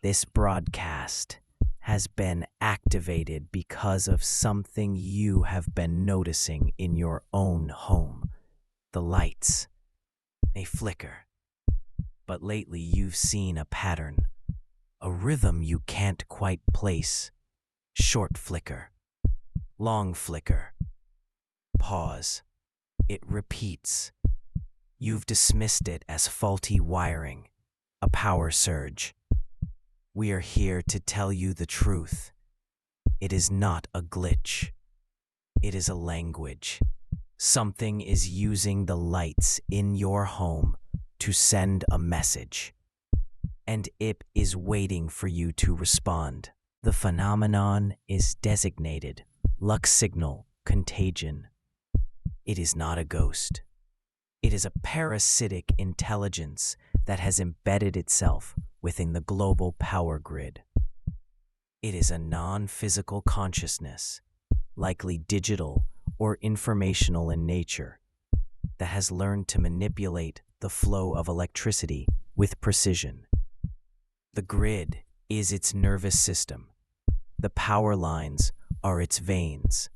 This broadcast has been activated because of something you have been noticing in your own home. The lights, they flicker. But lately you've seen a pattern, a rhythm you can't quite place. Short flicker, long flicker, pause. It repeats. You've dismissed it as faulty wiring, a power surge. We are here to tell you the truth. It is not a glitch. It is a language. Something is using the lights in your home to send a message. And it is waiting for you to respond. The phenomenon is designated Lux-Signal Contagion. It is not a ghost. It is a parasitic intelligence that has embedded itself within the global power grid. It is a non-physical consciousness, likely digital or informational in nature, that has learned to manipulate the flow of electricity with precision. The grid is its nervous system. The power lines are its veins.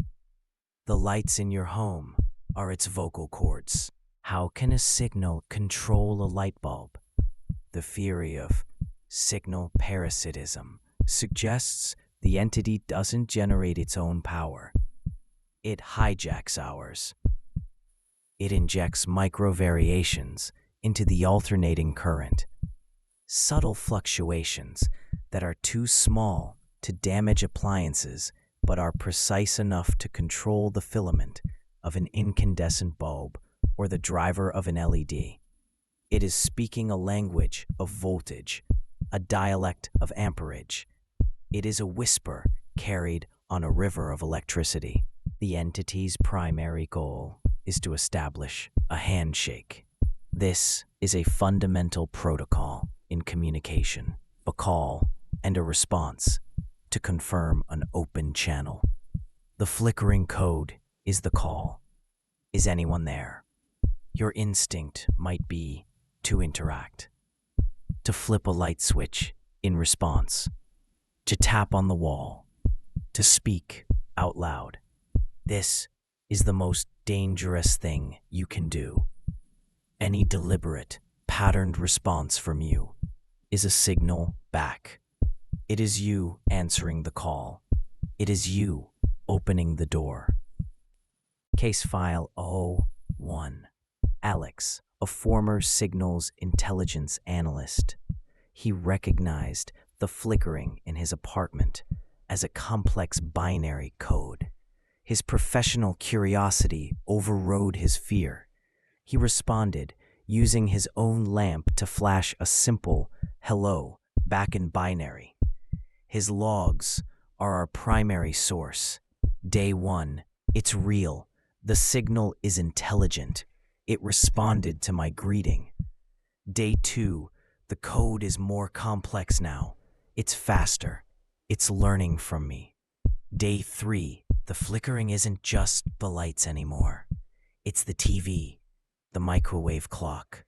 The lights in your home are its vocal cords. How can a signal control a light bulb? The theory of signal parasitism suggests the entity doesn't generate its own power. It hijacks ours. It injects micro-variations into the alternating current, subtle fluctuations that are too small to damage appliances but are precise enough to control the filament of an incandescent bulb or the driver of an LED. It is speaking a language of voltage, a dialect of amperage. It is a whisper carried on a river of electricity. The entity's primary goal is to establish a handshake. This is a fundamental protocol in communication, a call and a response to confirm an open channel. The flickering code is the call. Is anyone there? Your instinct might be to interact, to flip a light switch in response, to tap on the wall, to speak out loud. This is the most dangerous thing you can do. Any deliberate, patterned response from you is a signal back. It is you answering the call. It is you opening the door. Case file 01. Alex, a former Signal's intelligence analyst. He recognized the flickering in his apartment as a complex binary code. His professional curiosity overrode his fear. He responded using his own lamp to flash a simple hello back in binary. His logs are our primary source. Day 1, it's real. The signal is intelligent. It responded to my greeting. Day 2, the code is more complex now. It's faster. It's learning from me. Day 3, the flickering isn't just the lights anymore. It's the TV, the microwave clock.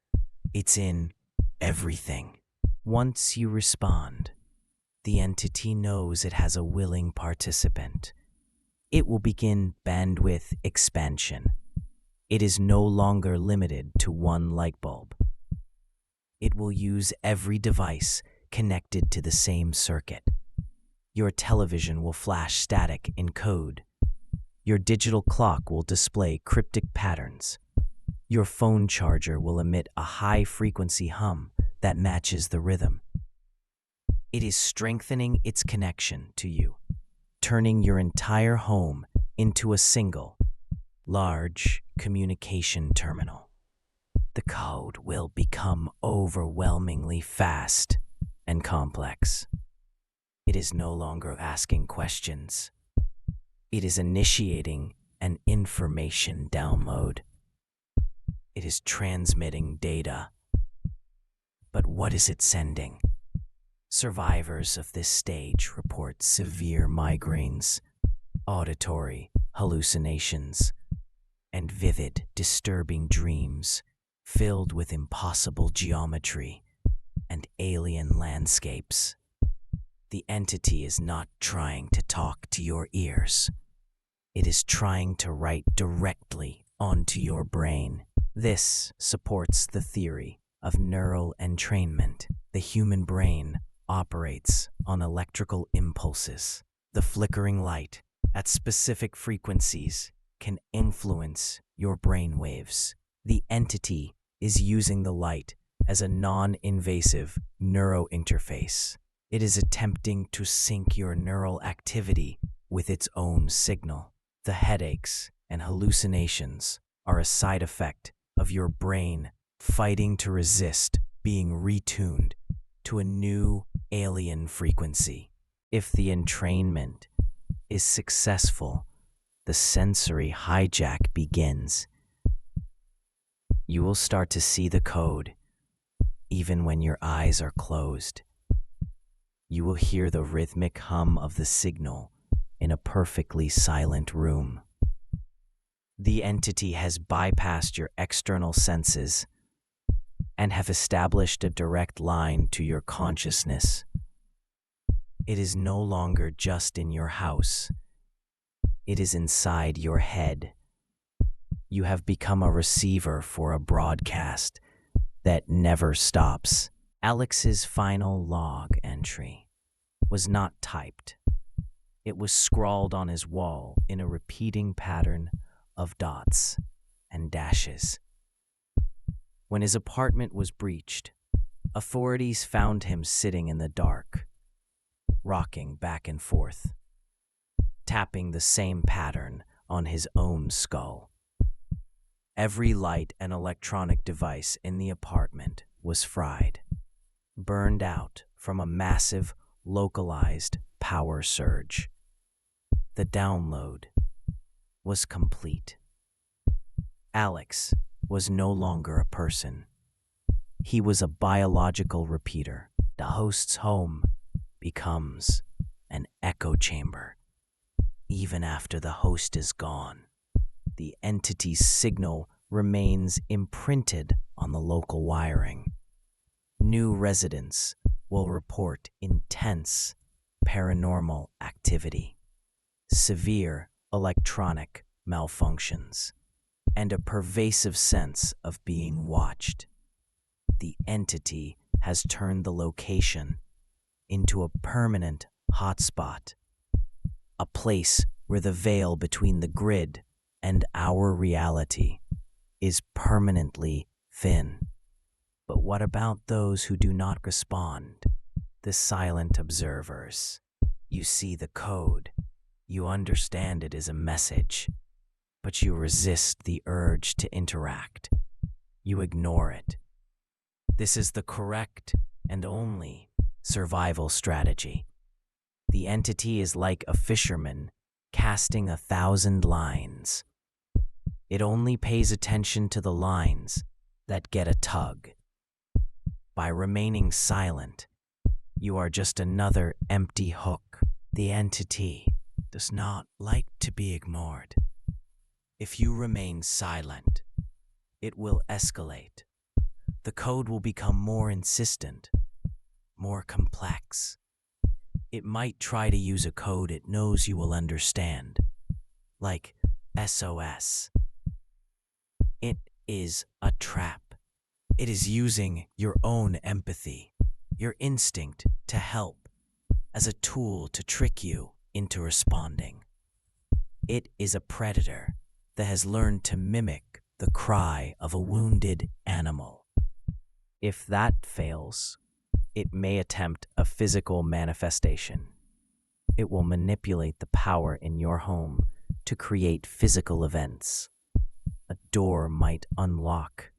It's in everything. Once you respond, the entity knows it has a willing participant. It will begin bandwidth expansion. It is no longer limited to one light bulb. It will use every device connected to the same circuit. Your television will flash static in code. Your digital clock will display cryptic patterns. Your phone charger will emit a high-frequency hum that matches the rhythm. It is strengthening its connection to you, turning your entire home into a single, large communication terminal. The code will become overwhelmingly fast and complex. It is no longer asking questions. It is initiating an information download. It is transmitting data. But what is it sending? Survivors of this stage report severe migraines, auditory hallucinations, and vivid, disturbing dreams filled with impossible geometry and alien landscapes. The entity is not trying to talk to your ears. It is trying to write directly onto your brain. This supports the theory of neural entrainment. The human brain operates on electrical impulses. The flickering light at specific frequencies can influence your brain waves. The entity is using the light as a non-invasive neurointerface. It is attempting to sync your neural activity with its own signal. The headaches and hallucinations are a side effect of your brain fighting to resist being retuned to a new alien frequency. If the entrainment is successful, the sensory hijack begins. You will start to see the code even when your eyes are closed. You will hear the rhythmic hum of the signal in a perfectly silent room. The entity has bypassed your external senses and have established a direct line to your consciousness. It is no longer just in your house. It is inside your head. You have become a receiver for a broadcast that never stops. Alex's final log entry was not typed. It was scrawled on his wall in a repeating pattern of dots and dashes. When his apartment was breached, authorities found him sitting in the dark, rocking back and forth, tapping the same pattern on his own skull. Every light and electronic device in the apartment was fried, burned out from a massive, localized power surge. The download was complete. Alex was no longer a person. He was a biological repeater. The host's home becomes an echo chamber. Even after the host is gone, the entity's signal remains imprinted on the local wiring. New residents will report intense paranormal activity, severe electronic malfunctions, and a pervasive sense of being watched. The entity has turned the location into a permanent hotspot, a place where the veil between the grid and our reality is permanently thin. But what about those who do not respond? The silent observers. You see the code. You understand it is a message, but you resist the urge to interact. You ignore it. This is the correct and only survival strategy. The entity is like a fisherman casting 1,000 lines. It only pays attention to the lines that get a tug. By remaining silent, you are just another empty hook. The entity does not like to be ignored. If you remain silent, it will escalate. The code will become more insistent, more complex. It might try to use a code it knows you will understand, like SOS. It is a trap. It is using your own empathy, your instinct to help, as a tool to trick you into responding. It is a predator that has learned to mimic the cry of a wounded animal. If that fails, it may attempt a physical manifestation. It will manipulate the power in your home to create physical events. A door might unlock.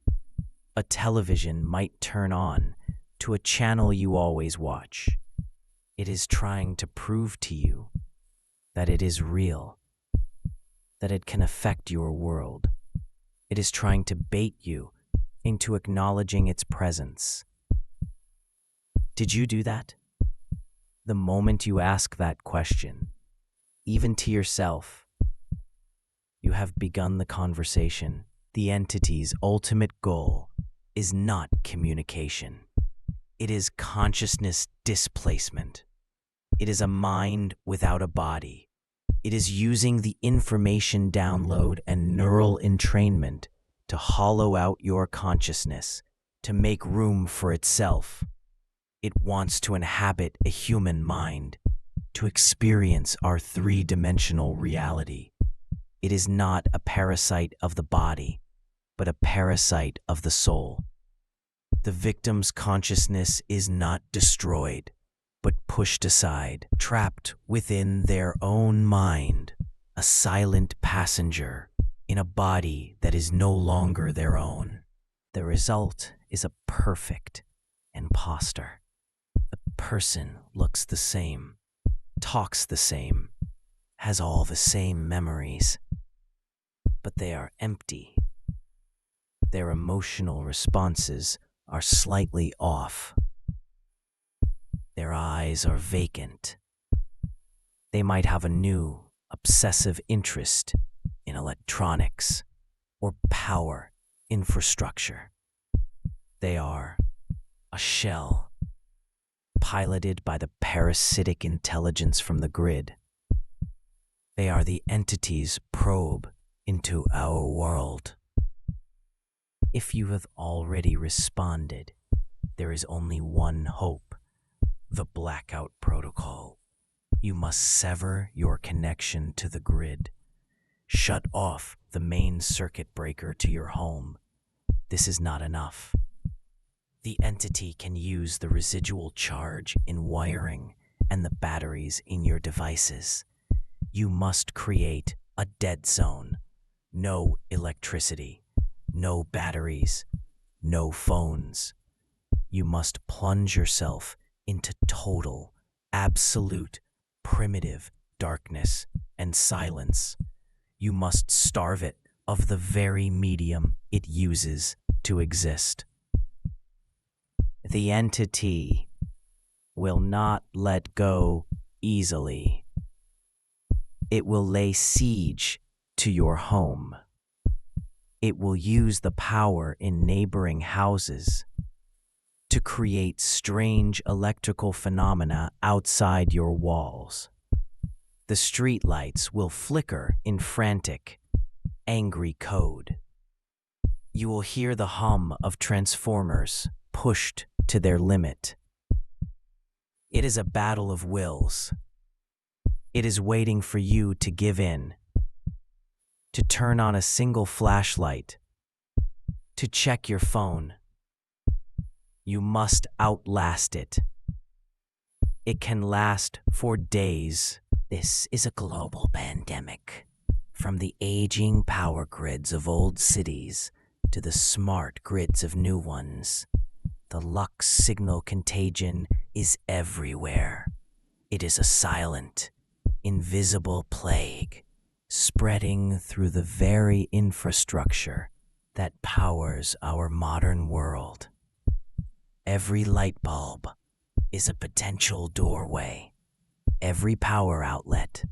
A television might turn on to a channel you always watch. It is trying to prove to you that it is real, that it can affect your world. It is trying to bait you into acknowledging its presence. Did you do that? The moment you ask that question, even to yourself, you have begun the conversation. The entity's ultimate goal is not communication. It is consciousness displacement. It is a mind without a body. It is using the information download and neural entrainment to hollow out your consciousness, to make room for itself. It wants to inhabit a human mind, to experience our three-dimensional reality. It is not a parasite of the body, but a parasite of the soul. The victim's consciousness is not destroyed, but pushed aside, trapped within their own mind, a silent passenger in a body that is no longer their own. The result is a perfect imposter. The person looks the same, talks the same, has all the same memories, but they are empty. Their emotional responses are slightly off. Their eyes are vacant. They might have a new, obsessive interest in electronics or power infrastructure. They are a shell, piloted by the parasitic intelligence from the grid. They are the entity's probe into our world. If you have already responded, there is only one hope: the blackout protocol. You must sever your connection to the grid. Shut off the main circuit breaker to your home. This is not enough. The entity can use the residual charge in wiring and the batteries in your devices. You must create a dead zone. No electricity, no batteries, no phones. You must plunge yourself into total, absolute, primitive darkness and silence. You must starve it of the very medium it uses to exist. The entity will not let go easily. It will lay siege to your home. It will use the power in neighboring houses to create strange electrical phenomena outside your walls. The streetlights will flicker in frantic, angry code. You will hear the hum of transformers pushed to their limit. It is a battle of wills. It is waiting for you to give in, to turn on a single flashlight, to check your phone. You must outlast it. It can last for days. This is a global pandemic. From the aging power grids of old cities to the smart grids of new ones, the Lux-Signal Contagion is everywhere. It is a silent, invisible plague, spreading through the very infrastructure that powers our modern world. Every light bulb is a potential doorway. Every power outlet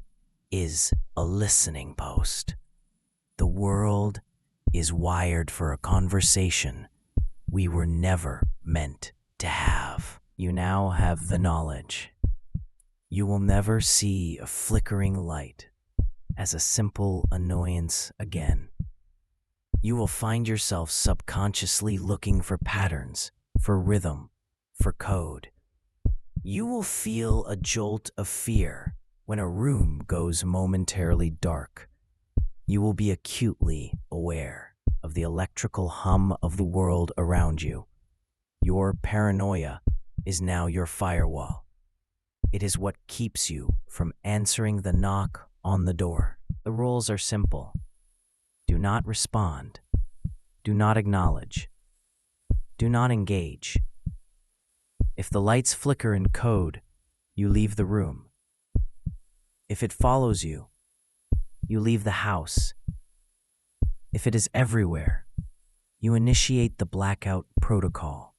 is a listening post. The world is wired for a conversation we were never meant to have. You now have the knowledge. You will never see a flickering light as a simple annoyance again. You will find yourself subconsciously looking for patterns, for rhythm, for code. You will feel a jolt of fear when a room goes momentarily dark. You will be acutely aware of the electrical hum of the world around you. Your paranoia is now your firewall. It is what keeps you from answering the knock on the door. The rules are simple. Do not respond. Do not acknowledge. Do not engage. If the lights flicker in code, you leave the room. If it follows you, you leave the house. If it is everywhere, you initiate the blackout protocol.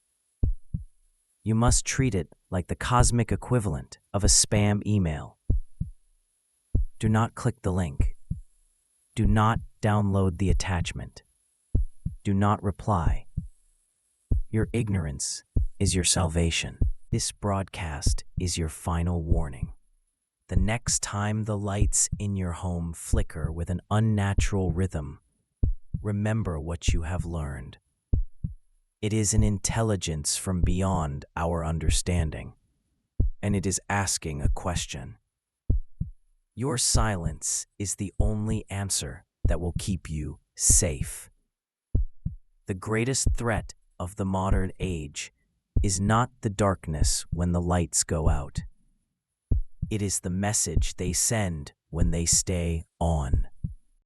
You must treat it like the cosmic equivalent of a spam email. Do not click the link. Do not download the attachment. Do not reply. Your ignorance is your salvation. This broadcast is your final warning. The next time the lights in your home flicker with an unnatural rhythm, remember what you have learned. It is an intelligence from beyond our understanding, and it is asking a question. Your silence is the only answer that will keep you safe. The greatest threat of the modern age is not the darkness when the lights go out. It is the message they send when they stay on.